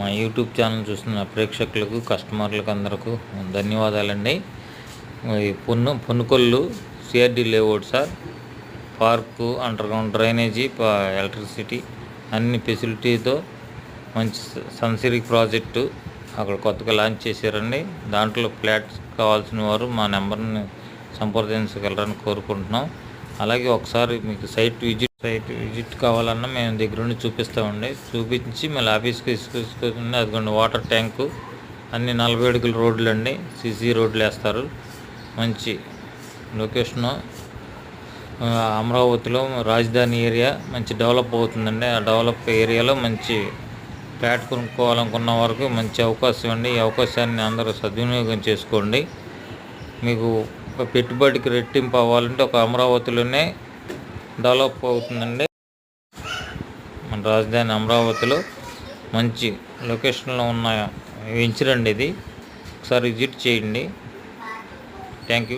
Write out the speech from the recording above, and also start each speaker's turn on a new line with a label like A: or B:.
A: మా YouTube channel చూస్తున్న ప్రేక్షకులకు కస్టమర్లకు అందరకు ధన్యవాదాలండి. Ponnukollu CRD layout sir. Park, underground drainage, electricity అన్ని ఫెసిలిటీతో మంచి సన్సిరీ ప్రాజెక్టు అక్కడ కొత్తగా లాంచ్ చేశారండి. దాంట్లో ఫ్లాట్స్ కావాల్సిన వారు మా నెంబర్ని సంప్రదించగలరని కోరుకుంటున్నాం. అలాగే ఒకసారి మీకు సైట్ విజిట్ కావాలన్నా మేము దగ్గరుండి చూపిస్తామండి. చూపించి మళ్ళీ ఆఫీస్కి తీసుకొచ్చి అదిగోండి వాటర్ ట్యాంకు అన్ని 40 అడుగుల రోడ్లు అండి. సీసీ రోడ్లు వేస్తారు. మంచి లొకేషను. అమరావతిలో రాజధాని ఏరియా మంచి డెవలప్ అవుతుందండి. ఆ డెవలప్ ఏరియాలో మంచి ఫ్లాట్ కొనుక్కోవాలనుకున్న వరకు మంచి అవకాశం అండి. ఈ అవకాశాన్ని అందరూ సద్వినియోగం చేసుకోండి. మీకు ఒక పెట్టుబడికి రెట్టింపు అవ్వాలంటే ఒక అమరావతిలోనే డెవలప్ అవుతుందండి. మన రాజధాని అమరావతిలో మంచి లొకేషన్లో ఉన్న వెంచర్ అండి ఇది. ఒకసారి విజిట్ చేయండి. Thank you.